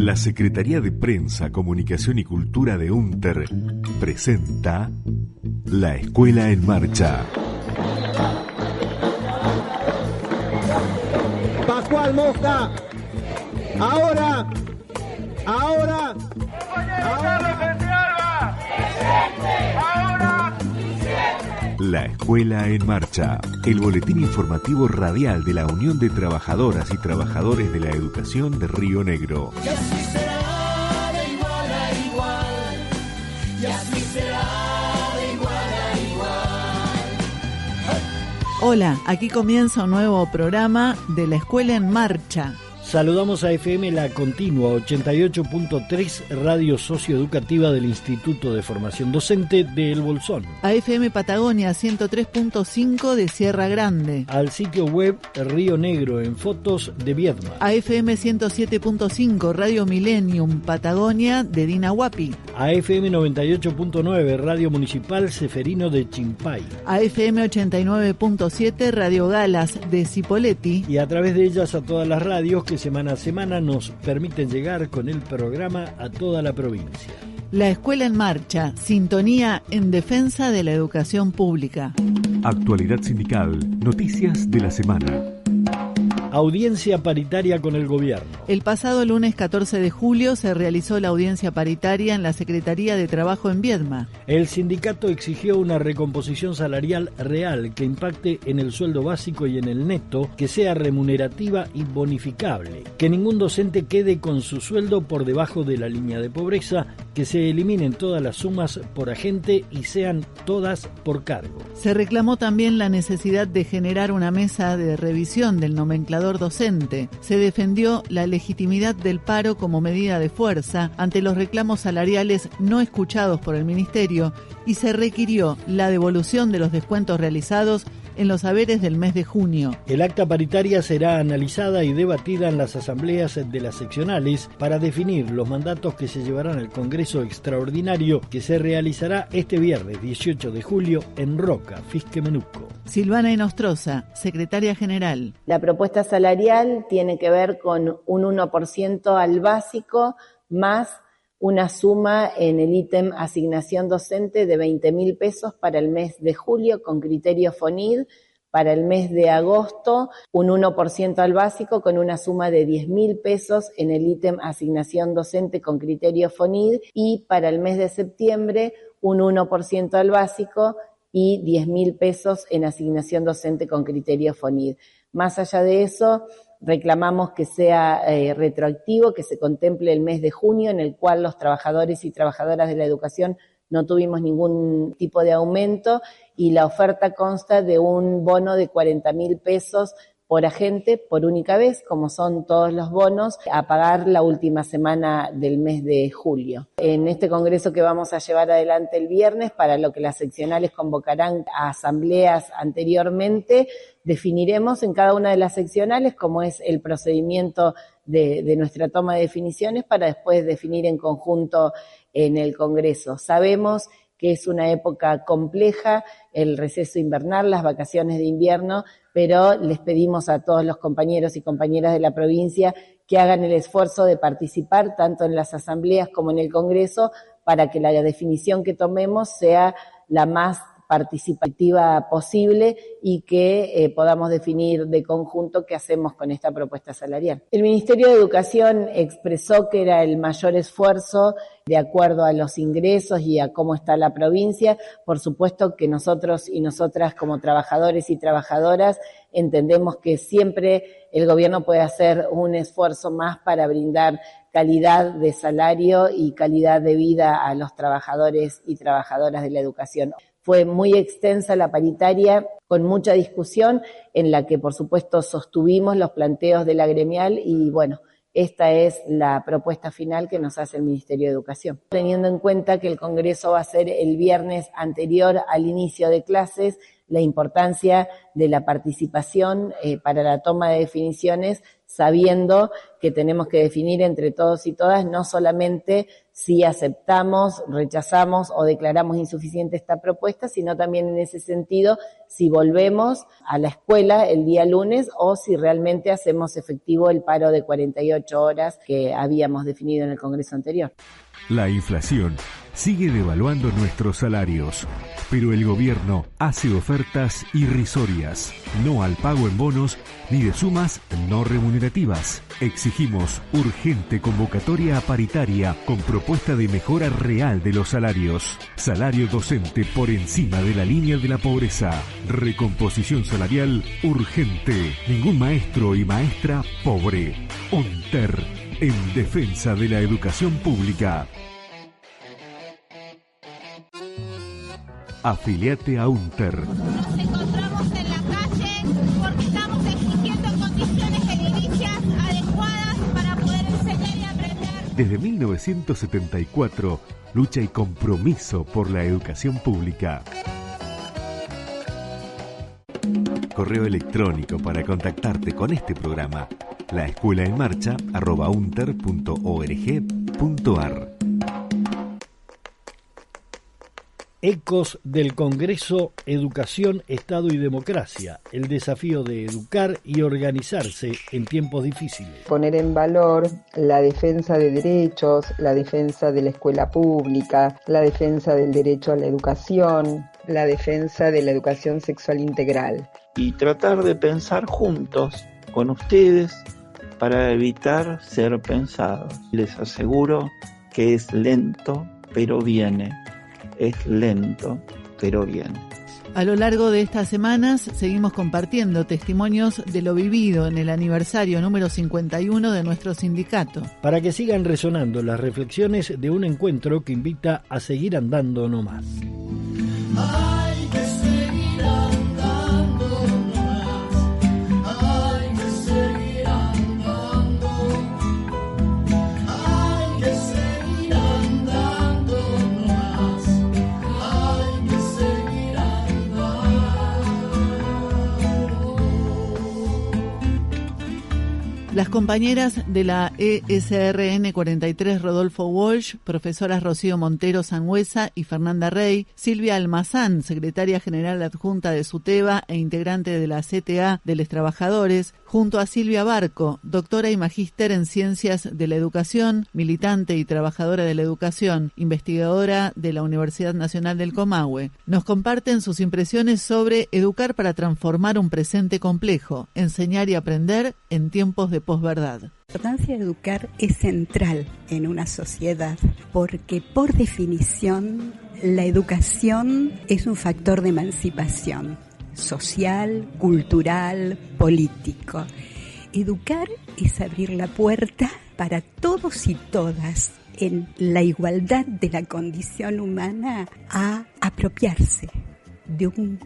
La Secretaría de Prensa, Comunicación y Cultura de UNTER presenta La Escuela en Marcha. Pascual Mosca, ahora. La Escuela en Marcha, el boletín informativo radial de la Unión de Trabajadoras y Trabajadores de la Educación de Río Negro. Y así será de igual a igual, y así será de igual a igual. Hola, aquí comienza un nuevo programa de La Escuela en Marcha. Saludamos a FM La Continua 88.3, radio socioeducativa del Instituto de Formación Docente de El Bolsón. A FM Patagonia 103.5 de Sierra Grande. Al sitio web Río Negro en fotos de Viedma. A FM 107.5 Radio Millennium Patagonia de Dinahuapi. A FM 98.9 Radio Municipal Seferino de Chimpay. A FM 89.7 Radio Galas de Cipolletti. Y a través de ellas a todas las radios que semana a semana nos permiten llegar con el programa a toda la provincia. La Escuela en Marcha, sintonía en defensa de la educación pública. Actualidad sindical, noticias de la semana. Audiencia paritaria con el gobierno. El pasado lunes 14 de julio se realizó la audiencia paritaria en la Secretaría de Trabajo en Viedma. El sindicato exigió una recomposición salarial real que impacte en el sueldo básico y en el neto, que sea remunerativa y bonificable, que ningún docente quede con su sueldo por debajo de la línea de pobreza, que se eliminen todas las sumas por agente y sean todas por cargo. Se reclamó también la necesidad de generar una mesa de revisión del nomenclador docente. Se defendió la legitimidad del paro como medida de fuerza ante los reclamos salariales no escuchados por el Ministerio y se requirió la devolución de los descuentos realizados en los haberes del mes de junio. El acta paritaria será analizada y debatida en las asambleas de las seccionales para definir los mandatos que se llevarán al Congreso Extraordinario que se realizará este viernes 18 de julio en Roca, Fisquemenuco. Silvana Inostroza, secretaria general. La propuesta salarial tiene que ver con un 1% al básico más una suma en el ítem asignación docente de 20.000 pesos para el mes de julio con criterio FONID, para el mes de agosto un 1% al básico con una suma de 10.000 pesos en el ítem asignación docente con criterio FONID y para el mes de septiembre un 1% al básico y 10.000 pesos en asignación docente con criterio FONID. Más allá de eso, reclamamos que sea retroactivo, que se contemple el mes de junio, en el cual los trabajadores y trabajadoras de la educación no tuvimos ningún tipo de aumento y la oferta consta de un bono de 40.000 pesos por agente por única vez, como son todos los bonos, a pagar la última semana del mes de julio. En este congreso que vamos a llevar adelante el viernes, para lo que las seccionales convocarán a asambleas anteriormente, definiremos en cada una de las seccionales cómo es el procedimiento de nuestra toma de definiciones para después definir en conjunto en el Congreso. Sabemos que es una época compleja, el receso invernal, las vacaciones de invierno, pero les pedimos a todos los compañeros y compañeras de la provincia que hagan el esfuerzo de participar tanto en las asambleas como en el Congreso para que la definición que tomemos sea la más participativa posible y que podamos definir de conjunto qué hacemos con esta propuesta salarial. El Ministerio de Educación expresó que era el mayor esfuerzo de acuerdo a los ingresos y a cómo está la provincia. Por supuesto que nosotros y nosotras como trabajadores y trabajadoras entendemos que siempre el gobierno puede hacer un esfuerzo más para brindar calidad de salario y calidad de vida a los trabajadores y trabajadoras de la educación. Fue muy extensa la paritaria, con mucha discusión, en la que por supuesto sostuvimos los planteos de la gremial y bueno, esta es la propuesta final que nos hace el Ministerio de Educación. Teniendo en cuenta que el Congreso va a ser el viernes anterior al inicio de clases, la importancia de la participación para la toma de definiciones sabiendo que tenemos que definir entre todos y todas no solamente si aceptamos, rechazamos o declaramos insuficiente esta propuesta, sino también en ese sentido si volvemos a la escuela el día lunes o si realmente hacemos efectivo el paro de 48 horas que habíamos definido en el Congreso anterior. La inflación sigue devaluando nuestros salarios, pero el gobierno hace ofertas irrisorias, no al pago en bonos ni de sumas no remunerativas. Exigimos urgente convocatoria paritaria con propuesta de mejora real de los salarios. Salario docente por encima de la línea de la pobreza. Recomposición salarial urgente. Ningún maestro y maestra pobre. UNTER, en defensa de la educación pública. Afiliate a UNTER. Nos encontramos en la calle porque estamos exigiendo condiciones edilicias adecuadas para poder enseñar y aprender. Desde 1974, lucha y compromiso por la educación pública. Correo electrónico para contactarte con este programa: laescuelaenmarcha@unter.org.ar. Ecos del Congreso, Educación, Estado y Democracia, el desafío de educar y organizarse en tiempos difíciles. Poner en valor la defensa de derechos, la defensa de la escuela pública, la defensa del derecho a la educación, la defensa de la educación sexual integral. Y tratar de pensar juntos con ustedes para evitar ser pensados. Les aseguro que es lento, pero viene. Es lento, pero bien. A lo largo de estas semanas seguimos compartiendo testimonios de lo vivido en el aniversario número 51 de nuestro sindicato. Para que sigan resonando las reflexiones de un encuentro que invita a seguir andando nomás. Hay que seguir andando nomás. Hay que seguir andando. Hay que seguir andando nomás. Hay que seguir andando. Las compañeras de la ESRN 43 Rodolfo Walsh, profesoras Rocío Montero Sangüesa y Fernanda Rey, Silvia Almazán, secretaria general adjunta de SUTEBA e integrante de la CTA de los Trabajadores, junto a Silvia Barco, doctora y magíster en Ciencias de la Educación, militante y trabajadora de la educación, investigadora de la Universidad Nacional del Comahue, nos comparten sus impresiones sobre educar para transformar un presente complejo, enseñar y aprender en tiempos de posverdad. La importancia de educar es central en una sociedad porque, por definición, la educación es un factor de emancipación social, cultural, político. Educar es abrir la puerta para todos y todas, en la igualdad de la condición humana, a apropiarse de un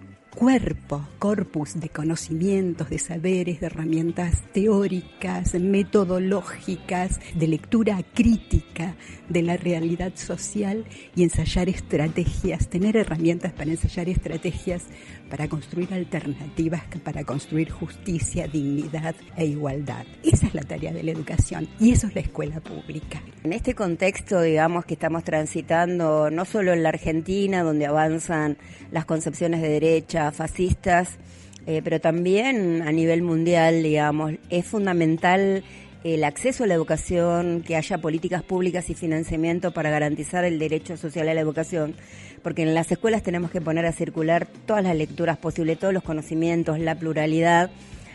corpus de conocimientos, de saberes, de herramientas teóricas, metodológicas, de lectura crítica de la realidad social y ensayar estrategias, tener herramientas para ensayar estrategias para construir alternativas, para construir justicia, dignidad e igualdad. Esa es la tarea de la educación y eso es la escuela pública. En este contexto, digamos, que estamos transitando, no solo en la Argentina, donde avanzan las concepciones de derecha, fascistas, pero también a nivel mundial, digamos, es fundamental el acceso a la educación, que haya políticas públicas y financiamiento para garantizar el derecho social a la educación, porque en las escuelas tenemos que poner a circular todas las lecturas posibles, todos los conocimientos, la pluralidad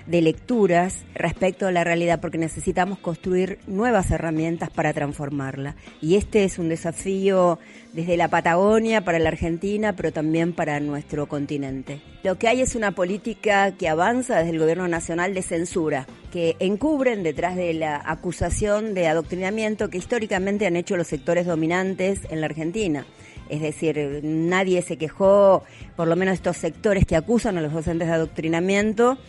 de lecturas respecto a la realidad, porque necesitamos construir nuevas herramientas para transformarla. Y este es un desafío desde la Patagonia para la Argentina, pero también para nuestro continente. Lo que hay es una política que avanza desde el gobierno nacional de censura, que encubren detrás de la acusación de adoctrinamiento que históricamente han hecho los sectores dominantes en la Argentina. Es decir, nadie se quejó, por lo menos estos sectores que acusan a los docentes de adoctrinamiento,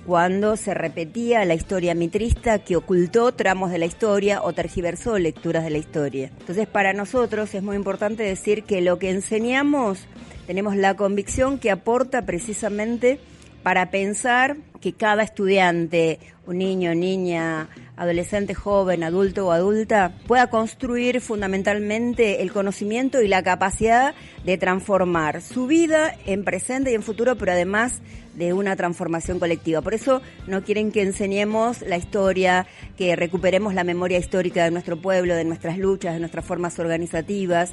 cuando se repetía la historia mitrista que ocultó tramos de la historia o tergiversó lecturas de la historia. Entonces, para nosotros es muy importante decir que lo que enseñamos tenemos la convicción que aporta precisamente para pensar que cada estudiante, un niño, niña, adolescente, joven, adulto o adulta, pueda construir fundamentalmente el conocimiento y la capacidad de transformar su vida en presente y en futuro, pero además de una transformación colectiva. Por eso no quieren que enseñemos la historia, que recuperemos la memoria histórica de nuestro pueblo, de nuestras luchas, de nuestras formas organizativas,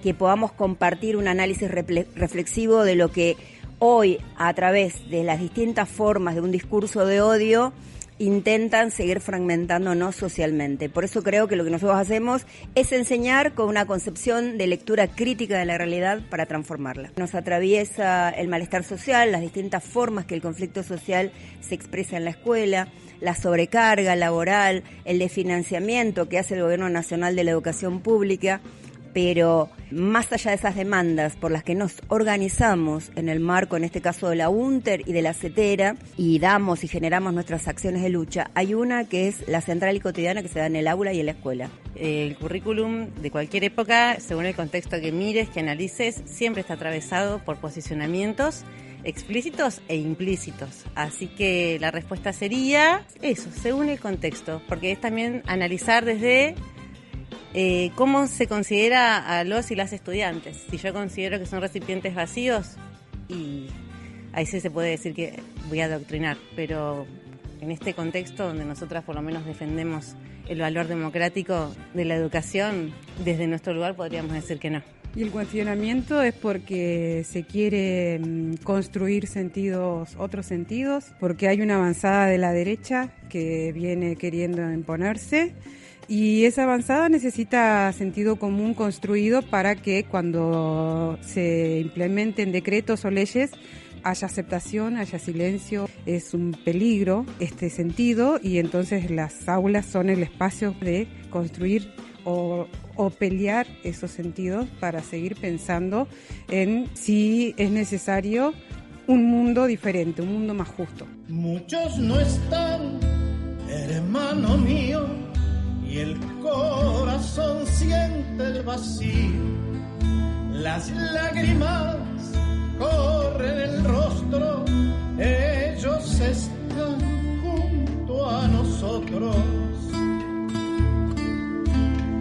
que podamos compartir un análisis reflexivo de lo que hoy, a través de las distintas formas de un discurso de odio, intentan seguir fragmentándonos socialmente. Por eso creo que lo que nosotros hacemos es enseñar con una concepción de lectura crítica de la realidad para transformarla. Nos atraviesa el malestar social, las distintas formas que el conflicto social se expresa en la escuela, la sobrecarga laboral, el desfinanciamiento que hace el Gobierno Nacional de la Educación Pública, pero más allá de esas demandas por las que nos organizamos en el marco, en este caso de la UNTER y de la CETERA, y damos y generamos nuestras acciones de lucha, hay una que es la central y cotidiana que se da en el aula y en la escuela. El currículum de cualquier época, según el contexto que mires, que analices, siempre está atravesado por posicionamientos explícitos e implícitos. Así que la respuesta sería eso, según el contexto, porque es también analizar desde cómo se considera a los y las estudiantes. Si yo considero que son recipientes vacíos, y ahí sí se puede decir que voy a adoctrinar, pero en este contexto donde nosotras por lo menos defendemos el valor democrático de la educación, desde nuestro lugar podríamos decir que no. Y el cuestionamiento es porque se quiere construir otros sentidos, porque hay una avanzada de la derecha que viene queriendo imponerse. Y esa avanzada necesita sentido común construido para que cuando se implementen decretos o leyes haya aceptación, haya silencio. Es un peligro este sentido y entonces las aulas son el espacio de construir o pelear esos sentidos para seguir pensando en si es necesario un mundo diferente, un mundo más justo. Muchos no están, hermano mío, y el corazón siente el vacío, las lágrimas corren el rostro, ellos están junto a nosotros.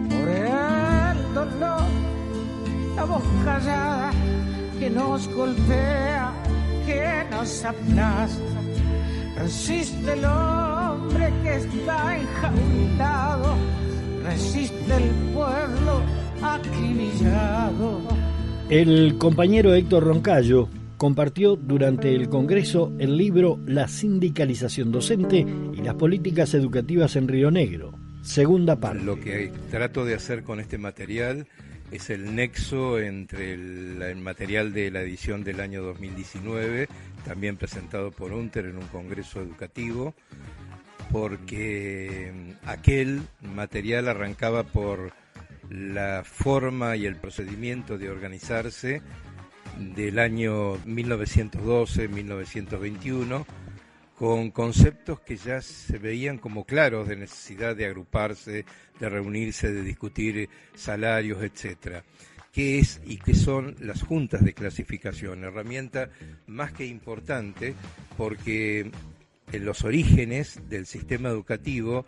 Por el dolor, la voz callada que nos golpea, que nos aplasta, resiste el hombre que está enjaulado, resiste el pueblo acribillado. El compañero Héctor Roncayo compartió durante el Congreso el libro La sindicalización docente y las políticas educativas en Río Negro, segunda parte. Lo que trato de hacer con este material es el nexo entre el material de la edición del año 2019, también presentado por UNTER en un congreso educativo, porque aquel material arrancaba por la forma y el procedimiento de organizarse del año 1912-1921, con conceptos que ya se veían como claros de necesidad de agruparse, de reunirse, de discutir salarios, etcétera. ¿Qué es y qué son las juntas de clasificación? Herramienta más que importante porque en los orígenes del sistema educativo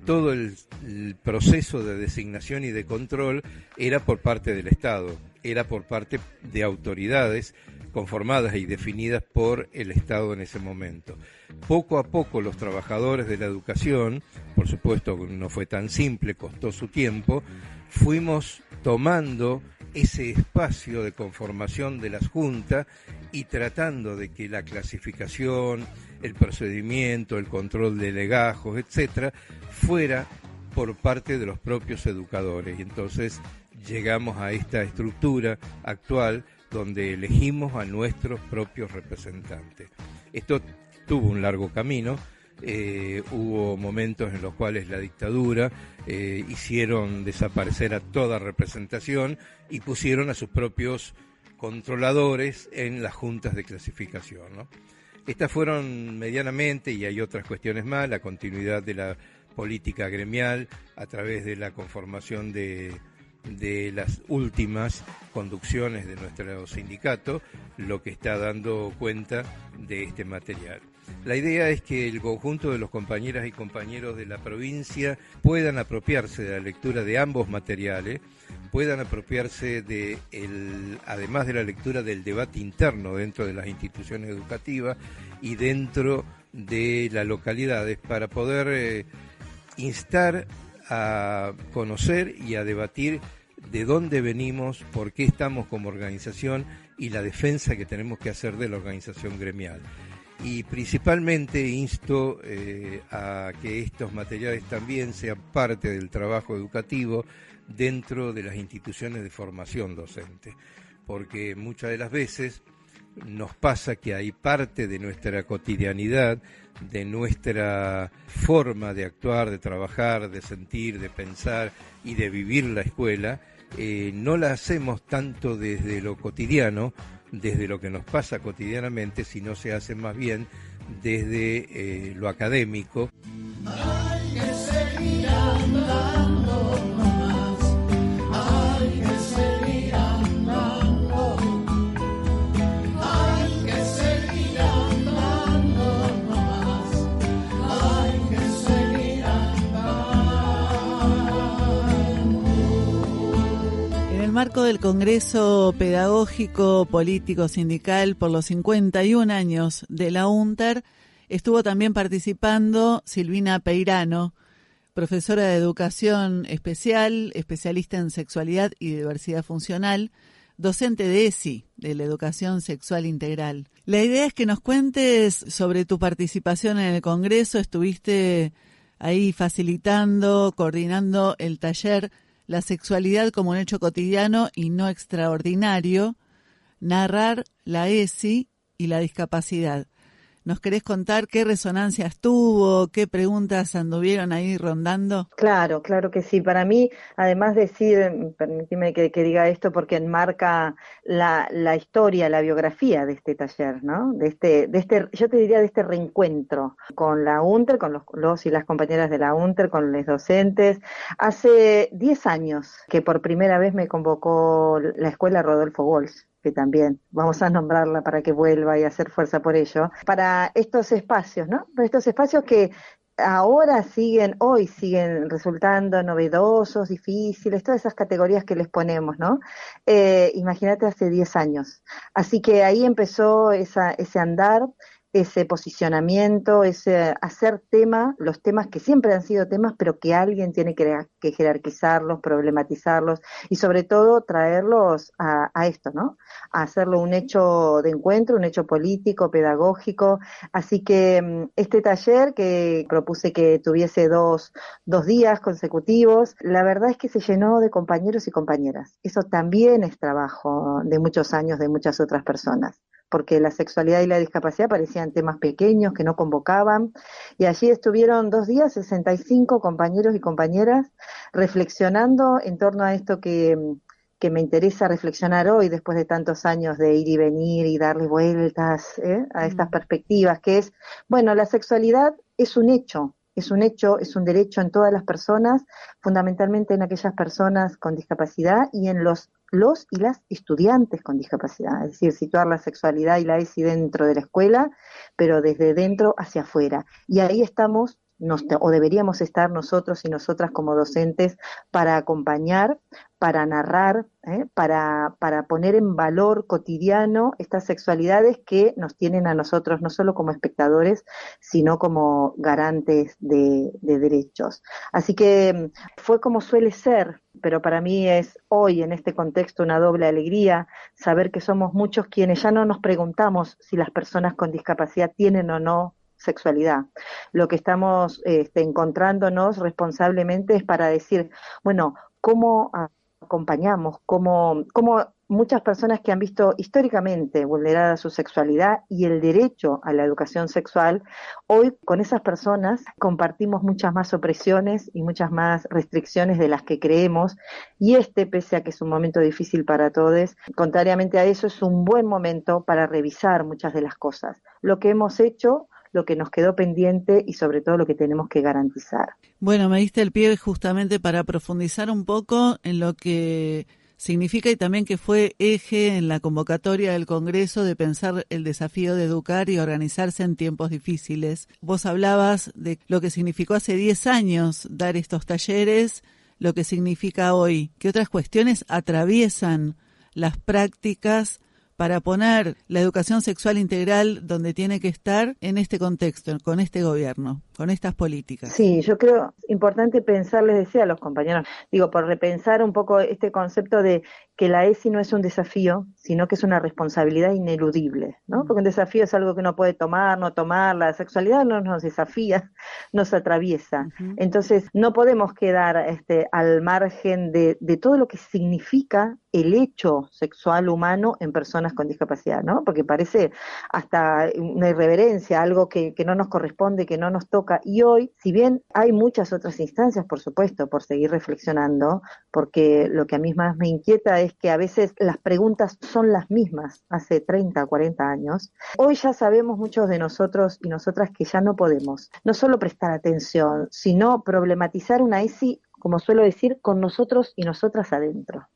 todo el proceso de designación y de control era por parte del Estado, era por parte de autoridades conformadas y definidas por el Estado en ese momento. Poco a poco los trabajadores de la educación, por supuesto no fue tan simple, costó su tiempo, fuimos tomando ese espacio de conformación de las juntas y tratando de que la clasificación, el procedimiento, el control de legajos, etcétera, fuera por parte de los propios educadores. Y entonces llegamos a esta estructura actual donde elegimos a nuestros propios representantes. Esto tuvo un largo camino. Hubo momentos en los cuales la dictadura hicieron desaparecer a toda representación y pusieron a sus propios controladores en las juntas de clasificación, ¿no? Estas fueron medianamente, y hay otras cuestiones más, la continuidad de la política gremial a través de la conformación de las últimas conducciones de nuestro sindicato, lo que está dando cuenta de este material. La idea es que el conjunto de los compañeras y compañeros de la provincia puedan apropiarse de la lectura de ambos materiales, puedan apropiarse además de la lectura, del debate interno dentro de las instituciones educativas y dentro de las localidades, para poder instar a conocer y a debatir de dónde venimos, por qué estamos como organización y la defensa que tenemos que hacer de la organización gremial. Y principalmente insto a que estos materiales también sean parte del trabajo educativo dentro de las instituciones de formación docente, porque muchas de las veces nos pasa que hay parte de nuestra cotidianidad, de nuestra forma de actuar, de trabajar, de sentir, de pensar y de vivir la escuela, no la hacemos tanto desde lo cotidiano, desde lo que nos pasa cotidianamente, sino se hace más bien desde lo académico. Hay que seguir andando nomás, hay que seguir andando, hay que seguir andando nomás, hay que seguir andando. En el marco del Congreso Pedagógico Político Sindical por los 51 años de la UNTER, estuvo también participando Silvina Peirano, profesora de Educación Especial, especialista en Sexualidad y Diversidad Funcional, docente de ESI, de la Educación Sexual Integral. La idea es que nos cuentes sobre tu participación en el Congreso. Estuviste ahí facilitando, coordinando el taller La sexualidad como un hecho cotidiano y no extraordinario, narrar la ESI y la discapacidad. ¿Nos querés contar qué resonancias tuvo, qué preguntas anduvieron ahí rondando? Claro que sí. Para mí, además decir, permíteme que diga esto porque enmarca la historia, la biografía de este taller, ¿no? De este, yo te diría de este reencuentro con la UNTER, con los y las compañeras de la UNTER, con los docentes. Hace 10 años que por primera vez me convocó la escuela Rodolfo Walsh, que también vamos a nombrarla para que vuelva y hacer fuerza por ello, para estos espacios, ¿no? Para estos espacios que hoy siguen resultando novedosos, difíciles, todas esas categorías que les ponemos, ¿no? Imagínate hace 10 años. Así que ahí empezó ese andar, ese posicionamiento, ese hacer los temas que siempre han sido temas, pero que alguien tiene que jerarquizarlos, problematizarlos y sobre todo traerlos a esto, ¿no? A hacerlo un hecho de encuentro, un hecho político, pedagógico. Así que este taller que propuse que tuviese dos días consecutivos, la verdad es que se llenó de compañeros y compañeras. Eso también es trabajo de muchos años de muchas otras personas, porque la sexualidad y la discapacidad parecían temas pequeños que no convocaban, y allí estuvieron 2 días 65 compañeros y compañeras reflexionando en torno a esto que me interesa reflexionar hoy, después de tantos años de ir y venir y darle vueltas a estas perspectivas, que es, bueno, la sexualidad es un hecho, es un derecho en todas las personas, fundamentalmente en aquellas personas con discapacidad y en los y las estudiantes con discapacidad, es decir, situar la sexualidad y la ESI dentro de la escuela, pero desde dentro hacia afuera. Y ahí estamos, o deberíamos estar nosotros y nosotras como docentes para acompañar, para narrar, para poner en valor cotidiano estas sexualidades que nos tienen a nosotros no solo como espectadores, sino como garantes de derechos. Así que fue como suele ser, pero para mí es hoy en este contexto una doble alegría saber que somos muchos quienes ya no nos preguntamos si las personas con discapacidad tienen o no sexualidad. Lo que estamos encontrándonos responsablemente es para decir, bueno, ¿cómo acompañamos? ¿Cómo muchas personas que han visto históricamente vulnerada su sexualidad y el derecho a la educación sexual, hoy con esas personas compartimos muchas más opresiones y muchas más restricciones de las que creemos, y pese a que es un momento difícil para todos, contrariamente a eso es un buen momento para revisar muchas de las cosas, lo que hemos hecho, lo que nos quedó pendiente y sobre todo lo que tenemos que garantizar. Bueno, me diste el pie justamente para profundizar un poco en lo que significa y también que fue eje en la convocatoria del Congreso de pensar el desafío de educar y organizarse en tiempos difíciles. Vos hablabas de lo que significó hace 10 años dar estos talleres, lo que significa hoy. ¿Qué otras cuestiones atraviesan las prácticas para poner la educación sexual integral donde tiene que estar en este contexto, con este gobierno, con estas políticas? Sí, yo creo importante pensar, les decía a los compañeros, por repensar un poco este concepto de que la ESI no es un desafío, sino que es una responsabilidad ineludible, ¿no? Porque un desafío es algo que uno puede tomar, no tomar, la sexualidad no nos desafía, nos atraviesa. Entonces, no podemos quedar al margen de todo lo que significa el hecho sexual humano en personas con discapacidad, ¿no? Porque parece hasta una irreverencia, algo que no nos corresponde, que no nos toca. Y hoy, si bien hay muchas otras instancias, por supuesto, por seguir reflexionando, porque lo que a mí más me inquieta es que a veces las preguntas son las mismas hace 30 o 40 años. Hoy ya sabemos muchos de nosotros y nosotras que ya no podemos no solo prestar atención, sino problematizar una ESI, como suelo decir, con nosotros y nosotras adentro.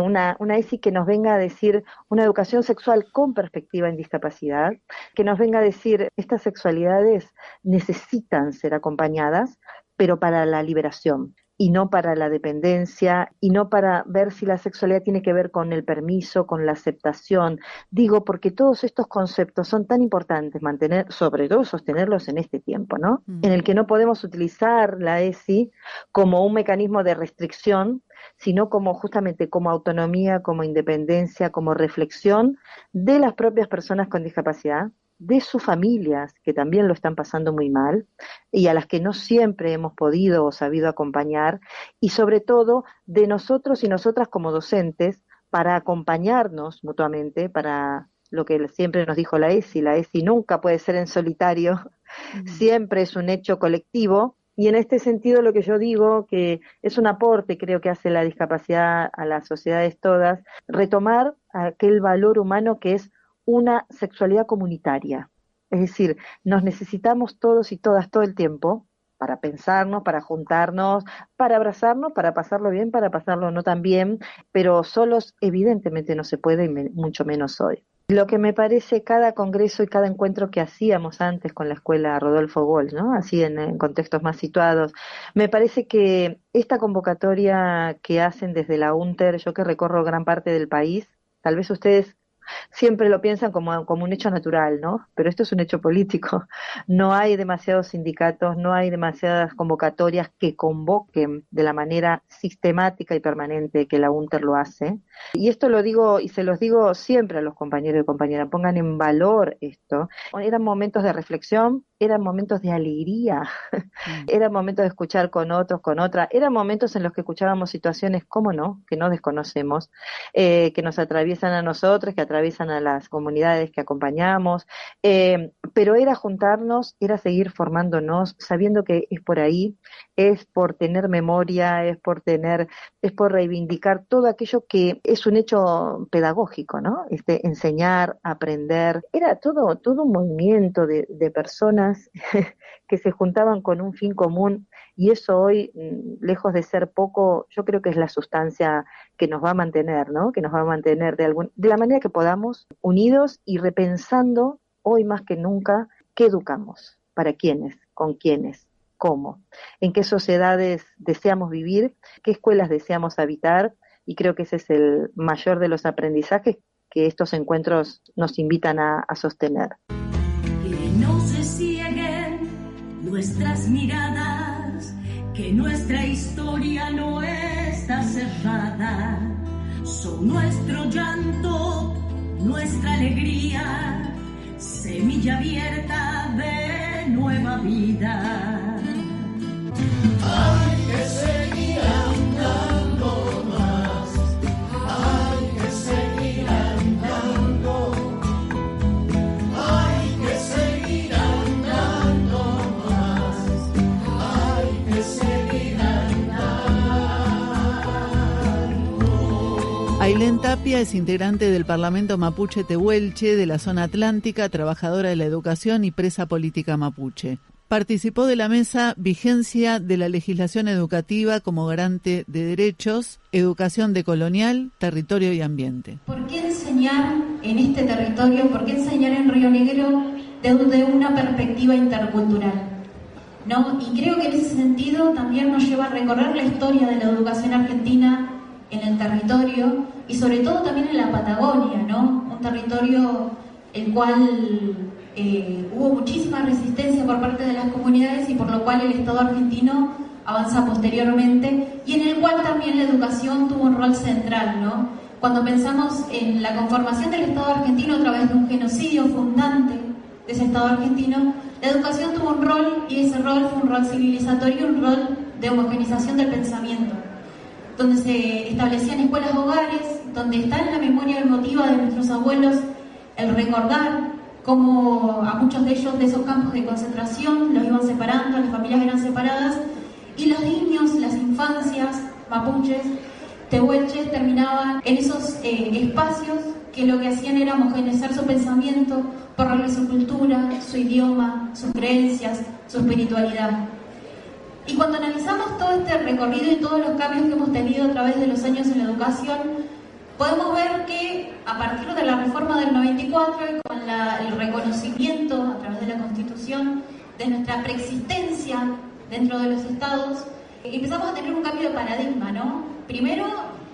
Una ESI que nos venga a decir una educación sexual con perspectiva en discapacidad, que nos venga a decir estas sexualidades necesitan ser acompañadas, pero para la liberación y no para la dependencia y no para ver si la sexualidad tiene que ver con el permiso, con la aceptación. Digo, porque todos estos conceptos son tan importantes sobre todo sostenerlos en este tiempo, ¿no? En el que no podemos utilizar la ESI como un mecanismo de restricción, sino justamente como autonomía, como independencia, como reflexión de las propias personas con discapacidad, de sus familias, que también lo están pasando muy mal, y a las que no siempre hemos podido o sabido acompañar, y sobre todo de nosotros y nosotras como docentes, para acompañarnos mutuamente, para lo que siempre nos dijo la ESI nunca puede ser en solitario, siempre es un hecho colectivo. Y en este sentido lo que yo digo, que es un aporte creo que hace la discapacidad a las sociedades todas, retomar aquel valor humano que es una sexualidad comunitaria. Es decir, nos necesitamos todos y todas todo el tiempo para pensarnos, para juntarnos, para abrazarnos, para pasarlo bien, para pasarlo no tan bien, pero solos evidentemente no se puede, y mucho menos hoy. Lo que me parece cada congreso y cada encuentro que hacíamos antes con la escuela Rodolfo Walsh, ¿no? Así en contextos más situados, me parece que esta convocatoria que hacen desde la UNTER, yo que recorro gran parte del país, tal vez ustedes siempre lo piensan como un hecho natural, ¿no? Pero esto es un hecho político. No hay demasiados sindicatos, no hay demasiadas convocatorias que convoquen de la manera sistemática y permanente que la UNTER lo hace. Y esto lo digo y se los digo siempre a los compañeros y compañeras, pongan en valor esto. Eran momentos de reflexión, eran momentos de alegría, eran momentos de escuchar con otros, con otras, eran momentos en los que escuchábamos situaciones, ¿cómo no?, que no desconocemos, que nos atraviesan a nosotros, que atraviesan a las comunidades que acompañamos, pero era juntarnos, era seguir formándonos, sabiendo que es por ahí, es por tener memoria, es por reivindicar todo aquello que es un hecho pedagógico, ¿no? Enseñar, aprender, era todo un movimiento de personas que se juntaban con un fin común, y eso hoy, lejos de ser poco, yo creo que es la sustancia que nos va a mantener, ¿no? Que nos va a mantener de la manera que podamos, unidos y repensando hoy más que nunca qué educamos, para quiénes, con quiénes, cómo, en qué sociedades deseamos vivir, qué escuelas deseamos habitar, y creo que ese es el mayor de los aprendizajes que estos encuentros nos invitan a sostener. Que no se cieguen nuestras miradas, que nuestra historia no está cerrada, son nuestro llanto, nuestra alegría, semilla abierta de nueva vida. Hay que seguir andando más, hay que seguir andando, hay que seguir andando más, hay que seguir andando. Ailén Tapia es integrante del Parlamento Mapuche Tehuelche de la zona atlántica, trabajadora de la educación y presa política mapuche. Participó de la mesa Vigencia de la legislación educativa como garante de derechos, educación decolonial, territorio y ambiente. ¿Por qué enseñar en este territorio, por qué enseñar en Río Negro desde una perspectiva intercultural? ¿No? Y creo que en ese sentido también nos lleva a recorrer la historia de la educación argentina en el territorio y sobre todo también en la Patagonia, ¿no? Un territorio el cual hubo muchísima resistencia por parte de las comunidades y por lo cual el Estado argentino avanza posteriormente y en el cual también la educación tuvo un rol central, ¿no? Cuando pensamos en la conformación del Estado argentino a través de un genocidio fundante de ese Estado argentino, la educación tuvo un rol y ese rol fue un rol civilizatorio, un rol de homogenización del pensamiento, donde se establecían escuelas hogares, donde está en la memoria emotiva de nuestros abuelos el recordar cómo a muchos de ellos de esos campos de concentración los iban separando, las familias eran separadas y los niños, las infancias mapuches, tehuelches terminaban en esos espacios que lo que hacían era homogeneizar su pensamiento, borrarle su cultura, su idioma, sus creencias, su espiritualidad. Y cuando analizamos todo este recorrido y todos los cambios que hemos tenido a través de los años en la educación, podemos ver que a partir de la reforma del 94 y con el reconocimiento a través de la Constitución de nuestra preexistencia dentro de los estados, empezamos a tener un cambio de paradigma, ¿no? Primero,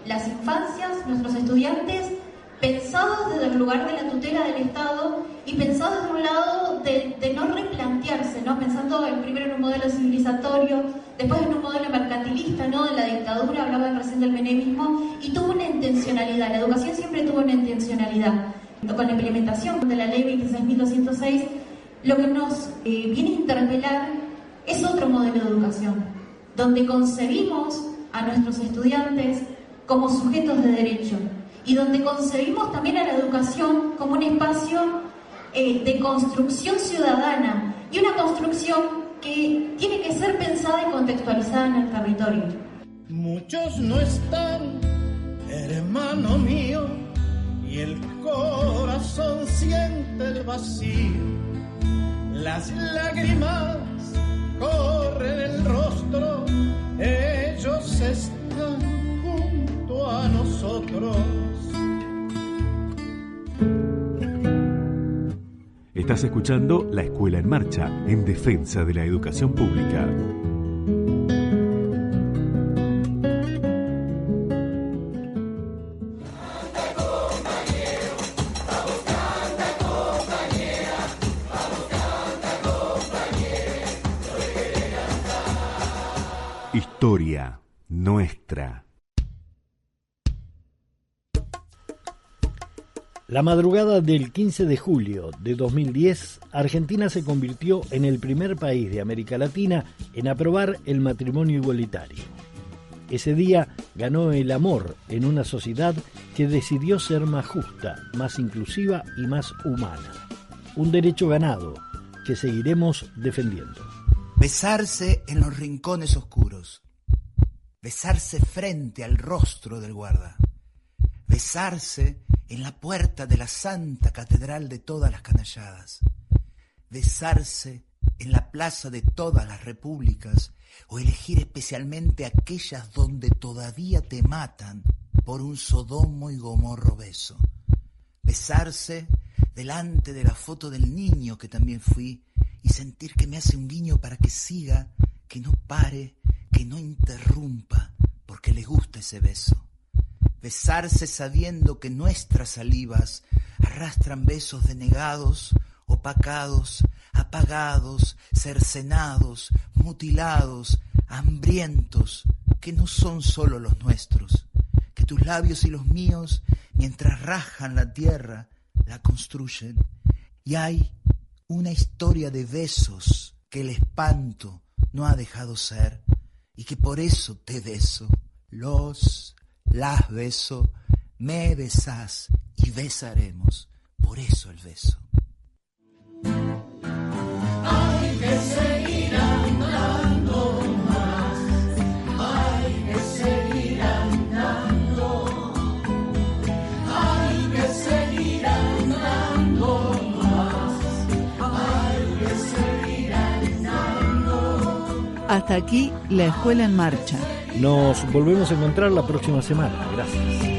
las infancias, nuestros estudiantes, pensados desde el lugar de la tutela del Estado y pensados de un lado de no replantearse, ¿no? Pensando primero en un modelo civilizatorio, después en un modelo mercantilista, ¿no? De la dictadura, hablaban recién del menemismo, y tuvo una intencionalidad, la educación siempre tuvo una intencionalidad. Con la implementación de la ley 26.206, lo que nos viene a interpelar es otro modelo de educación, donde concebimos a nuestros estudiantes como sujetos de derecho, y donde concebimos también a la educación como un espacio de construcción ciudadana y una construcción que tiene que ser pensada y contextualizada en el territorio. Muchos no están, hermano mío, y el corazón siente el vacío. Las lágrimas corren el rostro, ellos están junto a nosotros. Estás escuchando La Escuela en Marcha, en defensa de la educación pública. Historia nuestra. La madrugada del 15 de julio de 2010, Argentina se convirtió en el primer país de América Latina en aprobar el matrimonio igualitario. Ese día ganó el amor en una sociedad que decidió ser más justa, más inclusiva y más humana. Un derecho ganado que seguiremos defendiendo. Besarse en los rincones oscuros. Besarse frente al rostro del guarda. Besarse en la puerta de la santa catedral de todas las canalladas. Besarse en la plaza de todas las repúblicas o elegir especialmente aquellas donde todavía te matan por un Sodomo y Gomorro beso. Besarse delante de la foto del niño que también fui y sentir que me hace un guiño para que siga, que no pare, que no interrumpa, porque le gusta ese beso. Besarse sabiendo que nuestras salivas arrastran besos denegados, opacados, apagados, cercenados, mutilados, hambrientos, que no son solo los nuestros, que tus labios y los míos, mientras rajan la tierra, la construyen. Y hay una historia de besos que el espanto no ha dejado ser, y que por eso te beso, las beso, me besás y besaremos, por eso el beso. Hay que seguir andando más, hay que seguir andando, hay que seguir andando más, hay que seguir andando. Hasta aquí La Escuela en Marcha. Nos volvemos a encontrar la próxima semana. Gracias.